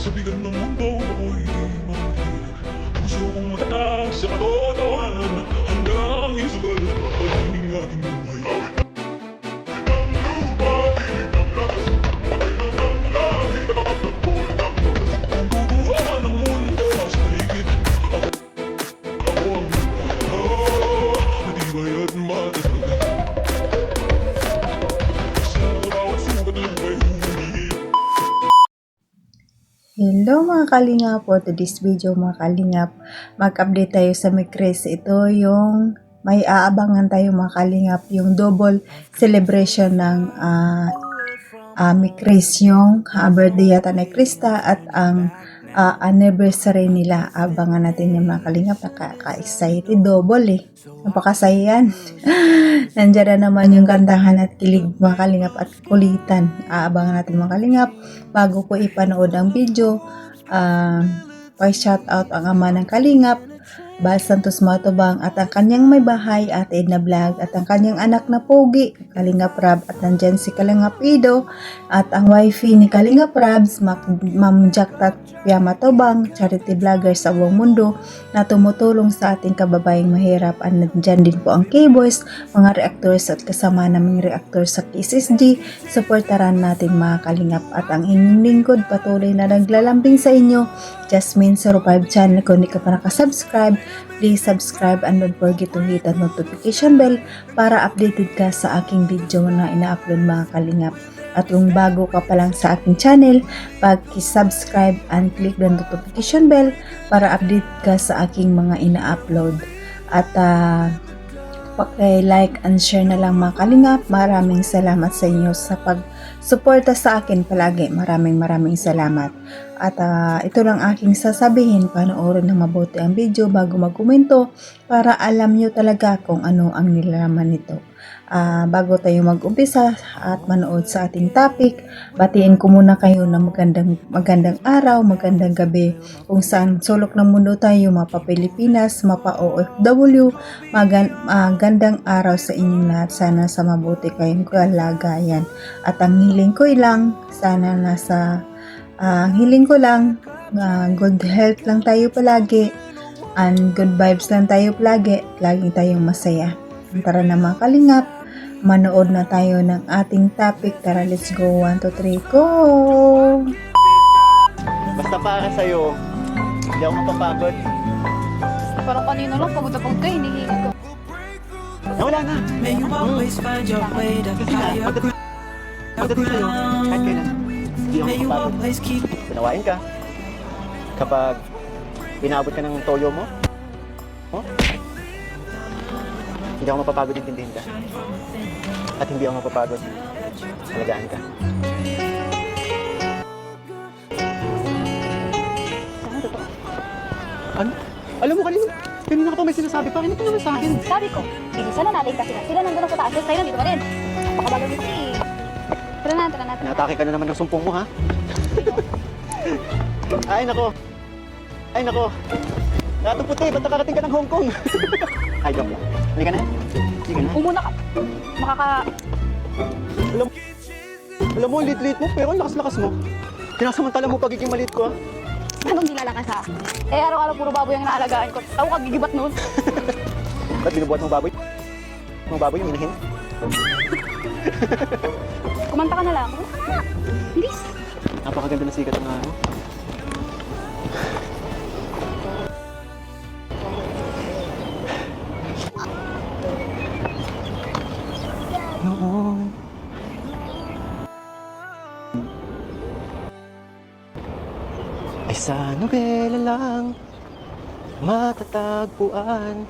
Sa bigat ng mundo ako'y mahirap. Puso kong mataas sa katotohanan, hanggang isugal ang aking buhay. Ang bubuha ng mundo sa paligid. Ako ang matibay at matatag. Sa bawat sugat ng may huli. Hello mga kalingap, for today's video mga kalingap, mag-update tayo sa Mikris. Ito yung may aabangan tayo mga kalingap, yung double celebration ng Mikris, yung birthday yata ni Krista at ang anniversary nila. Abangan natin yung mga kalingap, nakaka-excited, double napakasaya yan. Nandiyan na naman yung kantahan at kilig mga kalingap at kulitan. Aabangan natin mga kalingap. Bago ko ipanood ang video, shout out ang ama ng kalingap, Bal Santos Matubang, at ang kanyang may bahay, at Edna Vlog, at ang kanyang anak na Pogi, Kalingap Rab, at nandyan si Kalingap Ido, at ang wifey ni Kalingap Rabs, Ma'am Jacktat Pia Matubang, charity vlogger sa buong mundo na tumutulong sa ating kababayang mahirap. At nandyan din po ang K-Boys, mga reactors at kasama naming reactors sa KSSG. Supportaran natin mga kalingap, at ang inyong lingkod patuloy na naglalambing sa inyo, Jasmine 05 channel. Kung hindi ka pa nakasubscribe, please subscribe and don't forget to hit the notification bell para updated ka sa aking video na ina-upload mga kalingap. At kung bago ka pa lang sa aking channel, pag-subscribe and click the notification bell para update ka sa aking mga ina-upload. At paki-like and share na lang mga kalingap. Maraming salamat sa inyo sa pag-suporta sa akin palagi. Maraming salamat. At ito lang aking sasabihin, panoorin ng mabuti ang video bago magkomento para alam nyo talaga kung ano ang nilalaman nito. Bago tayo mag-umpisa at manood sa ating topic, batiin ko muna kayo na magandang araw, magandang gabi kung saan sulok ng mundo tayo, mapa Pilipinas, mapa OFW, magandang araw sa inyong lahat. Sana sa mabuti kayong kalagayan. At ang hiling ko lang, sana hiling ko lang, good health lang tayo palagi, and good vibes lang tayo palagi, laging tayong masaya. Tara na mga kalingap, manood na tayo ng ating topic. Tara, let's go. 1, 2, 3, go! Basta para sa'yo, hindi ako mapapagod. Parang kanina lang, pagod na pagod ka, hinihingi ko. Wala na. May you always find your way to higher Pagdating sa'yo, kahit kailan, hindi ako May you mapapagod. always keep Sinawain ka. Kapag inaabot ka ng toyo mo, hindi ako mapapagod, intindihin ka. At hindi ako mapapagod, alagaan ka. Ano? Alam mo kanina ka pa may sinasabi pa, ano ka naman sa akin? Sabi ko, bilisan na natin kasi sila nandun sa taas, tayo nandito pa rin. Napakabagal mo kasi. Tara na. Inatake ka na naman ng sumpong mo, ha? Ay, nako. Natong puti, ba't nakarating ka ng Hong Kong? Ay, joke lang. Halika na. Umuna ka. Alam mo, lit-lit mo, pero ang lakas-lakas mo. Sinasamantala mo pagiging maliit ko, ha? Anong nilalakas ha? Araw-araw puro baboy ang naalagaan ko. Ako kagigibat noon. Ba't binubuhat mong baboy? Mga baboy yung inahin? Kumanta ka na lang. Bilis. Napakaganda na sikat ng araw. Noon. Ay sa nobela lang matatagpuan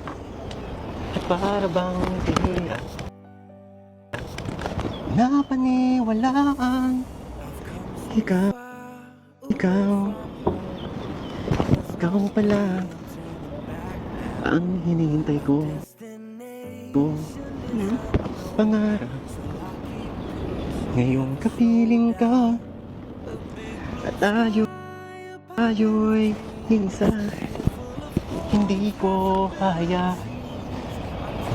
at para bang tira na paniwalaan. Ikaw pala ang hinihintay ko. Pangarap ngayong kapiling ka at tayo'y minsan hindi ko kaya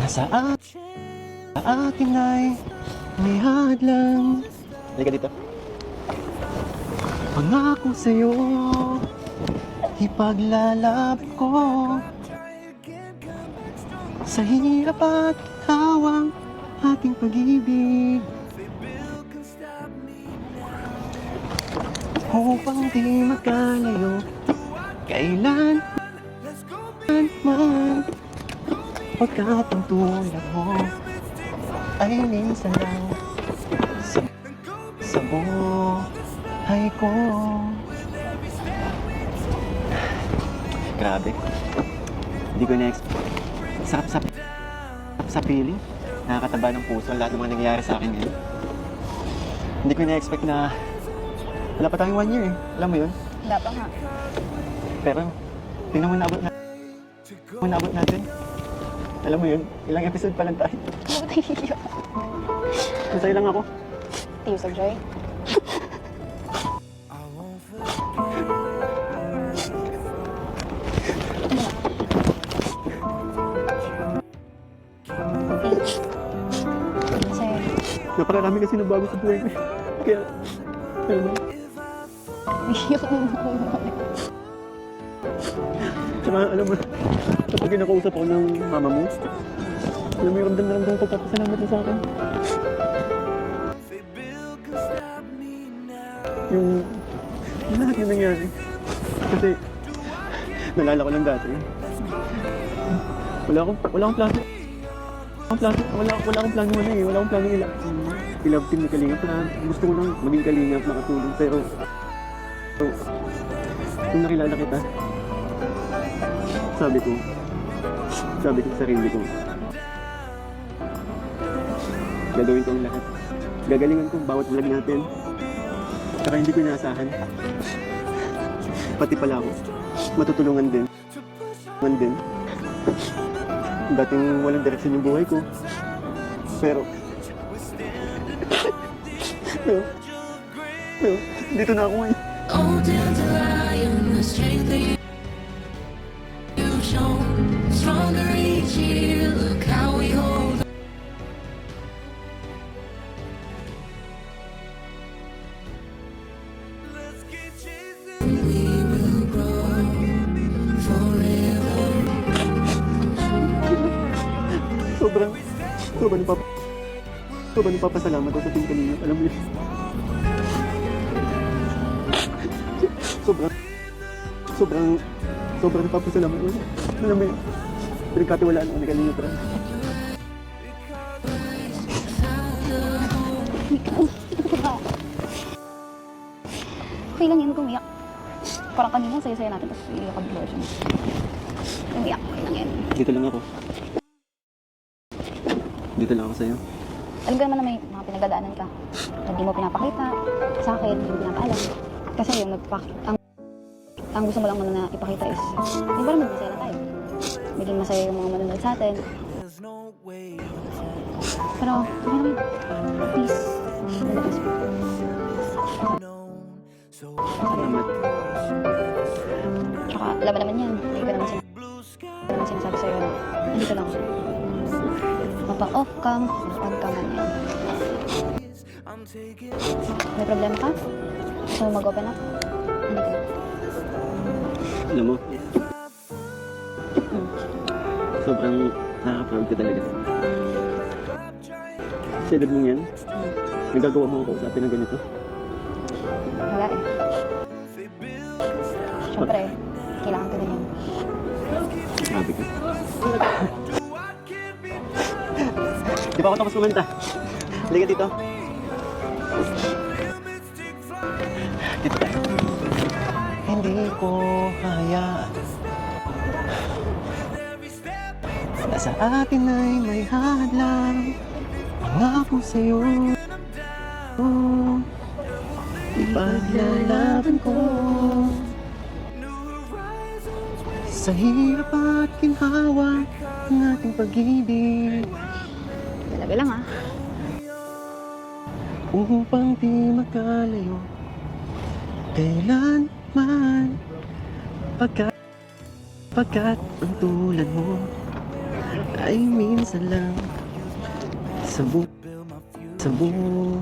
na sa atin ay may hadlang. Halika dito. Pangako sa'yo, ipaglalab ko sa hirap at hawang ating pag-ibig. Upang di magkalayo, kailan man, pagkat ang tulad mo ay minsan lang sa buhay ko. Grabe. Hindi ko na-expect. Sarap sa feeling. Nakakataba ng puso ang lahat ng mga nangyayari sa akin ngayon. Hindi ko na-expect na wala pa tayong 1 year eh. Alam mo yun? Wala pa nga. Pero, tingnan mo naabot natin. Alam mo yun, ilang episode pa lang tayo. Bakit naiiyak? Masaya lang ako. Tears of joy. Sa'yo. Napakarami kasi nabago sa buhay ko. Kaya, alam mo, Iyak mo. tsaka alam mo, kapag kinakausap ako ng mama mo, alam mo yung ramdam na ramdam ko, papasalamat na sa akin. Yung lahat yung nangyari. Kasi, nalala ko lang dati. Wala akong plano. Wala akong plano ano eh. Wala akong plano i-love team ni Kalingap. Gusto ko lang maging Kalingap, makatulong. Pero, nung nakilala kita, sabi ko sa sarili ko, gagawin ko ang lahat. Gagalingan ko bawat vlog natin. Saka hindi ko inaasahan. Pati pala ako, matutulungan din. Dating walang direksyon yung buhay ko. Pero, dito na ako ngayon. Oh, gentle lion, the strength that you've shown. Stronger each year, look how we hold on. We will grow forever. Sobrang nagpapasalamat ako sa Team Kalingap. Alam mo yun. Sobrang nagpapasalamat ako. Alam mo yun. Pinagkatiwalaan ako ni Kalingap. Okay lang yan, kumiyak. Parang kanina, saya-saya natin, tapos iiyak ka bigla siya. Umiyak, okay lang yan. Dito lang ako sa'yo. Alam ko naman na may mga pinagdadaanan ka. Hindi mo pinapakita sa akin, hindi mo pinapaalam. Kasi yung ang gusto mo lang muna na ipakita is, di ba naman masaya na tayo? Maging masaya yung mga manonood sa atin. Pero, okay naman. Please, nalabas mo. Salamat. Tsaka, alam mo naman yan. Hindi ko naman sinasabi sa'yo na, nandito lang ako. Mapa-off cam, pag ka man yan. May problema ka? Gusto mo mag-open up? Nandito lang. Alam mo, sobrang nakaka-proud ka talaga. Sa edad mong yan, nagagawa mo ako kausapin ng ganito. Wala eh. Siyempre, kailangan ko na yan. Grabe ka. Di ba ako tapos kumanta? Halika dito. Dito tayo. Hindi ko hayaan na sa atin ay may hadlang. Pangako sa'yo, ipaglalaban ko sa hirap at ginhawa ng ating pag-ibig. Talaga lang ah. Upang di magkalayo, kailan man, pagkat ang tulad mo ay minsan lang sa buhay ko.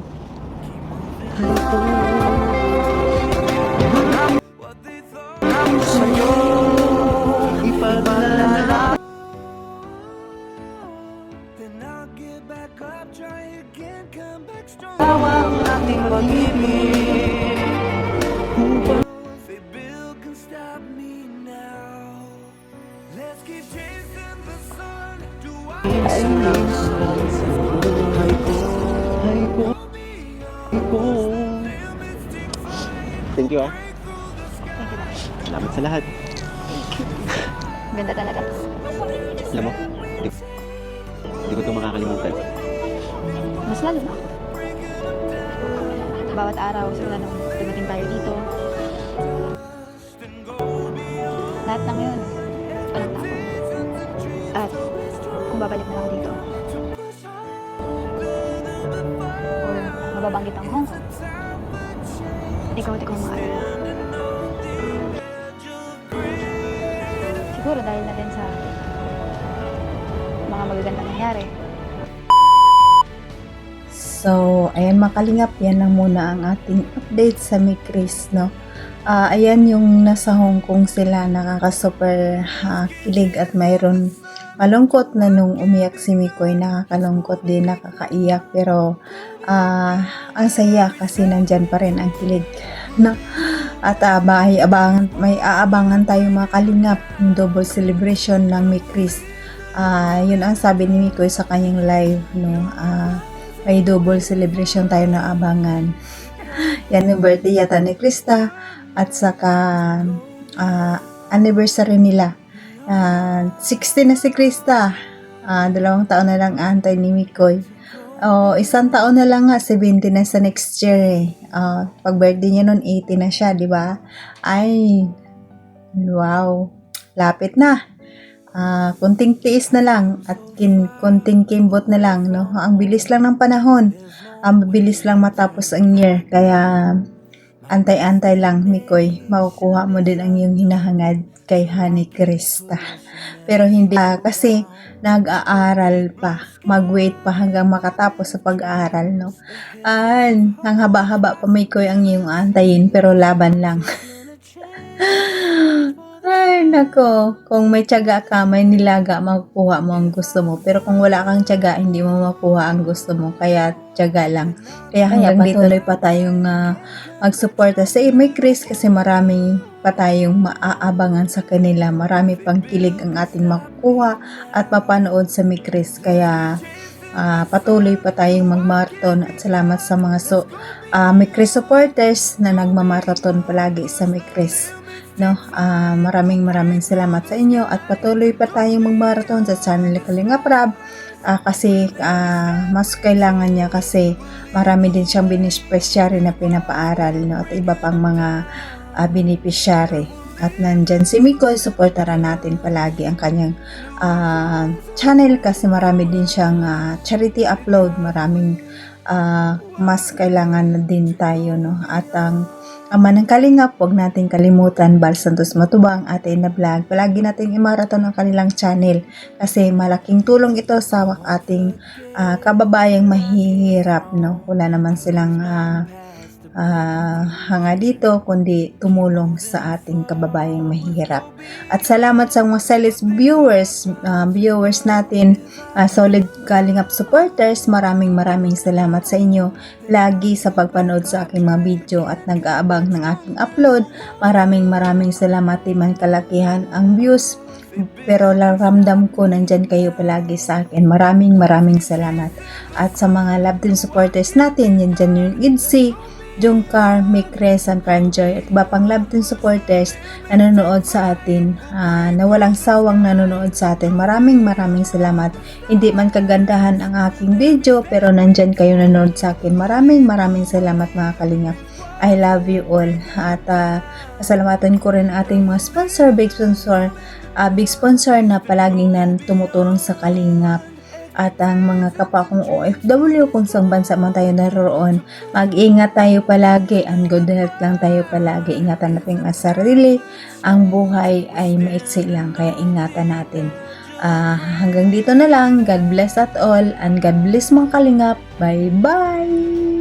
Thank you, ah. Thank you, Bakit. Salamat sa lahat. Ganda talaga. Alam mo, hindi ko ito makakalimutan. Mas lalo na. Bawat araw, simula nung dumating tayo dito, lahat ng yun, walang tapon. At kung babalik na ako dito, or mababanggit ang Hong Kong, ikaw at ikaw maaalala. Siguro dahil na din sa mga magagandang nangyari. So, ayan mga kalingap, yan lang muna ang ating update sa Mikris, no? Ayan yung nasa Hong Kong sila, nakaka-super kilig at mayroon malungkot na nung umiyak si Mikoy, nakakalungkot din, nakakaiyak, pero ang saya kasi nandyan pa rin ang kilig, no? At may aabangan tayo mga kalingap, yung double celebration ng Mikris. Yun ang sabi ni Mikoy sa kanyang live, no? May double celebration tayo na abangan. Yan yung birthday yata ni Krista at saka anniversary nila. 60 na si Krista. 2 taon na lang antay ni Mikoy. 1 taon na lang nga, 70 na sa next year eh. Pag birthday niya nun, 80 na siya, di ba? Ay, wow. Lapit na. Kunting tiis na lang at kunting kimbot na lang, no? Ang bilis lang ng panahon. Mabilis lang matapos ang year. Kaya antay-antay lang, Mikoy. Makukuha mo din ang iyong hinahangad kay Honey Krista. Pero hindi kasi nag-aaral pa. Mag-wait pa hanggang makatapos sa pag-aaral, no? Ang haba-haba pa, Mikoy, ang iyong antayin, pero laban lang. Ay, nako. Kung may tiyaga ka, may nilaga, makukuha mo ang gusto mo. Pero kung wala kang tiyaga, hindi mo makuha ang gusto mo. Kaya, tiyaga lang. Kaya hanggang dito tuloy pa tayong magsuporta sa Mikris kasi marami pa tayong maaabangan sa kanila. Marami pang kilig ang ating makukuha at mapanood sa Mikris. Kaya, patuloy pa tayong magmarathon at salamat sa mga Mikris supporters na nagmamarathon palagi sa Mikris. No, maraming salamat sa inyo at patuloy pa tayong magmarathon sa channel ni Kalingap Rab kasi mas kailangan niya kasi marami din siyang beneficiary na pinapaaral, no, at iba pang mga beneficiary. At nandyan si Mikoy, supportaran natin palagi ang kanyang channel kasi marami din siyang charity upload, maraming mas kailangan na din tayo, no, at ang Ama ng Kalingap, huwag natin kalimutan, Bal Santos Matubang, Ate na Vlog. Palagi natin i-marathon ang kanilang channel kasi malaking tulong ito sa ating kababayang mahihirap, no? Wala naman silang hanga dito kundi tumulong sa ating kababayang mahihirap. At salamat sa mga solid viewers natin, solid Kalingap supporters. Maraming salamat sa inyo lagi sa pagpanood sa aking mga video at nag-aabang ng aking upload. Maraming salamat, di man kalakihan ang views, pero ramdam ko nandyan kayo palagi sa akin. Maraming salamat. At sa mga love din supporters natin, yan dyan yung Idsi, Jungkar, Mikres, and Franjoy at iba pang love team supporters na nanonood sa atin, na walang sawang nanonood sa atin. Maraming salamat. Hindi man kagandahan ang aking video pero nandyan kayo nanonood sa akin. Maraming salamat mga Kalingap. I love you all. At pasalamatan ko rin ating mga sponsor, big sponsor na palaging tumutulong sa Kalingap. At ang mga kapwa kong OFW kung saan bansa man tayo naroon, mag-ingat tayo palagi, and good health lang tayo palagi. Ingatan natin ang sarili. Ang buhay ay maiksi lang, kaya ingatan natin. Hanggang dito na lang. God bless at all, and God bless mga Kalingap. Bye-bye!